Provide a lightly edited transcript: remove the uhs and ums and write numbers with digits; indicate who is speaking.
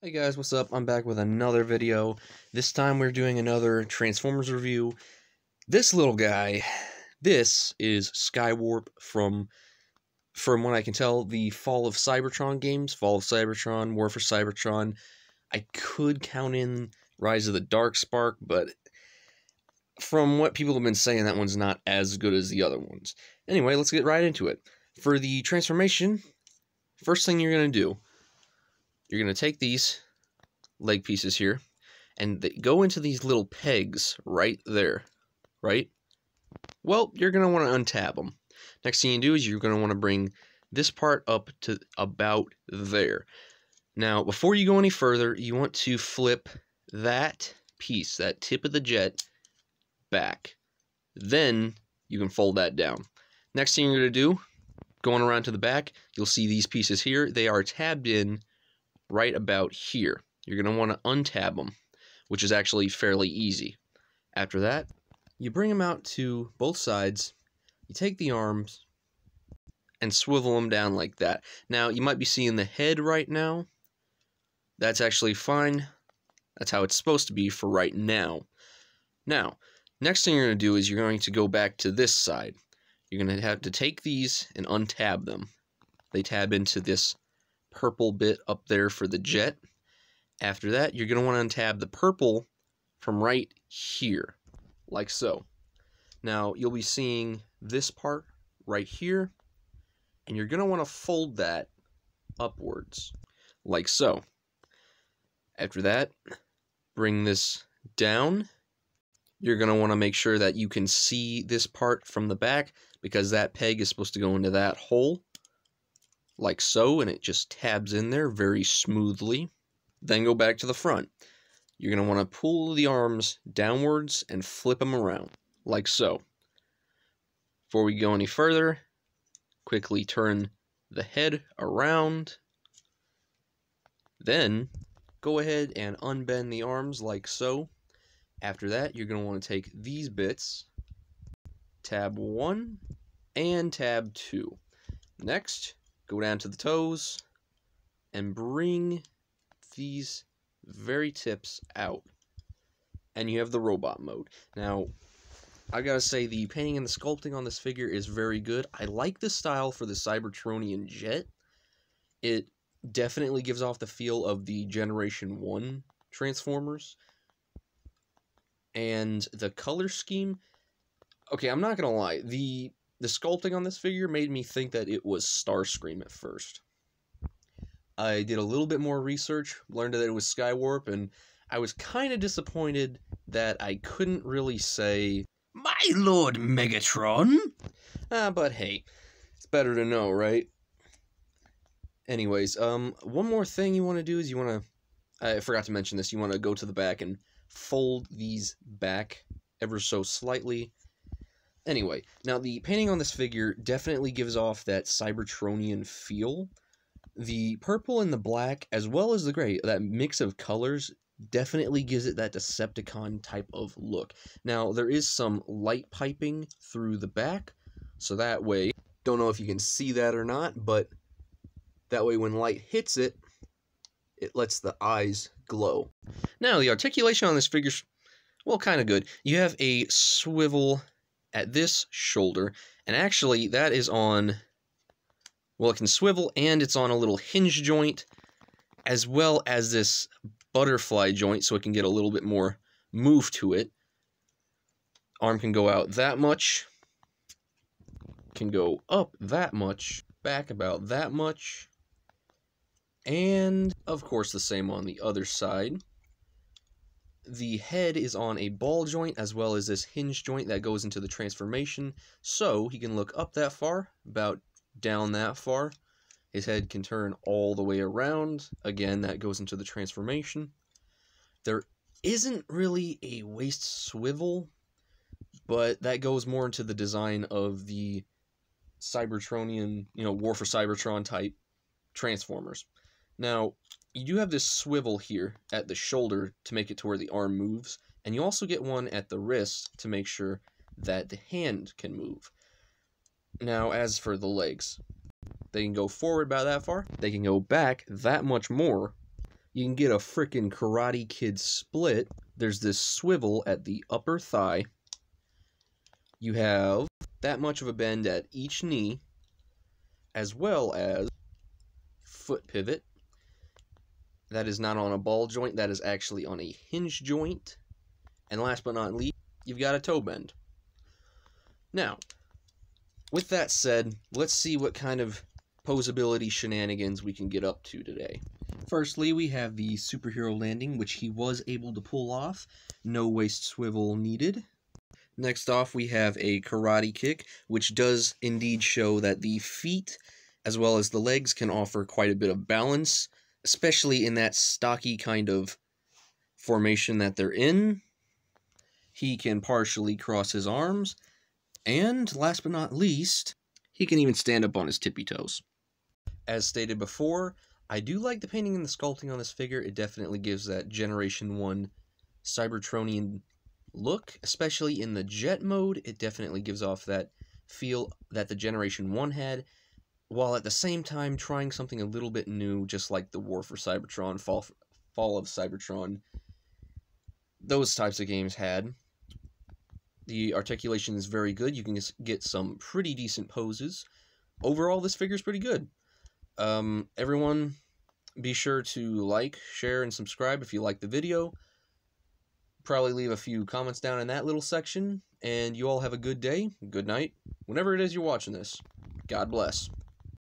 Speaker 1: Hey guys, what's up? I'm back with another video. This time we're doing another Transformers review. This little guy, this is SKYWARP from what I can tell, the Fall of Cybertron games. Fall of Cybertron, War for Cybertron. I could count in Rise of the Dark Spark, but from what people have been saying, that one's not as good as the other ones. Anyway, let's get right into it. For the transformation, first thing you're going to do, you're going to take these leg pieces here, and they go into these little pegs right there, right? Well, you're going to want to untab them. Next thing you do is you're going to want to bring this part up to about there. Now, before you go any further, you want to flip that piece, that tip of the jet, back. Then you can fold that down. Next thing you're going to do, going around to the back, you'll see these pieces here. They are tabbed in right about here. You're going to want to untab them, which is actually fairly easy. After that, you bring them out to both sides, you take the arms, and swivel them down like that. Now, you might be seeing the head right now. That's actually fine. That's how it's supposed to be for right now. Now, next thing you're going to do is you're going to go back to this side. You're going to have to take these and untab them. They tab into this purple bit up there for the jet. After that, you're going to want to untab the purple from right here, like so. Now, you'll be seeing this part right here, and you're going to want to fold that upwards, like so. After that, bring this down. You're going to want to make sure that you can see this part from the back, because that peg is supposed to go into that hole, like so, and it just tabs in there very smoothly. Then go back to the front. You're going to want to pull the arms downwards and flip them around, like so. Before we go any further, quickly turn the head around. Then, go ahead and unbend the arms like so. After that, you're going to want to take these bits, tab 1 and tab 2. Next, go down to the toes and bring these very tips out, and you have the robot mode. Now, I gotta say, the painting and the sculpting on this figure is very good. I like the style for the Cybertronian jet. It definitely gives off the feel of the Generation 1 Transformers. And the color scheme, okay, I'm not gonna lie, the sculpting on this figure made me think that it was Starscream at first. I did a little bit more research, learned that it was SKYWARP, and I was kind of disappointed that I couldn't really say, "My Lord Megatron!" But hey, it's better to know, right? Anyways, one more thing you want to do is you want to, I forgot to mention this, you want to go to the back and fold these back ever so slightly. Anyway, now the painting on this figure definitely gives off that Cybertronian feel. The purple and the black, as well as the gray, that mix of colors definitely gives it that Decepticon type of look. Now, there is some light piping through the back, so that way, don't know if you can see that or not, but that way when light hits it, it lets the eyes glow. Now, the articulation on this figure's, well, kind of good. You have a swivel at this shoulder, and actually, that is on, well, it can swivel, and it's on a little hinge joint, as well as this butterfly joint, so it can get a little bit more move to it. Arm can go out that much, can go up that much, back about that much, and, of course, the same on the other side. The head is on a ball joint, as well as this hinge joint that goes into the transformation, so he can look up that far, about down that far. His head can turn all the way around. Again, that goes into the transformation. There isn't really a waist swivel, but that goes more into the design of the Cybertronian, War for Cybertron type Transformers. Now, you do have this swivel here at the shoulder to make it to where the arm moves, and you also get one at the wrist to make sure that the hand can move. Now, as for the legs, they can go forward about that far, they can go back that much more, You can get a frickin' Karate Kid split. There's this swivel at the upper thigh. You have that much of a bend at each knee, as well as foot pivot. That is not on a ball joint, that is actually on a hinge joint. And last but not least, you've got a toe bend. Now, with that said, let's see what kind of posability shenanigans we can get up to today. Firstly, we have the superhero landing, which he was able to pull off. No waist swivel needed. Next off, we have a karate kick, which does indeed show that the feet, as well as the legs, can offer quite a bit of balance, especially in that stocky kind of formation that they're in. He can partially cross his arms, and last but not least, he can even stand up on his tippy toes. As stated before, I do like the painting and the sculpting on this figure. It definitely gives that Generation 1 Cybertronian look, especially in the jet mode. It definitely gives off that feel that the Generation 1 had, while at the same time trying something a little bit new, just like the War for Cybertron, Fall of Cybertron, those types of games had. The articulation is very good. You can get some pretty decent poses. Overall, this figure is pretty good. Everyone, be sure to like, share, and subscribe if you like the video. Probably leave a few comments down in that little section. And you all have a good day, good night, whenever it is you're watching this. God bless.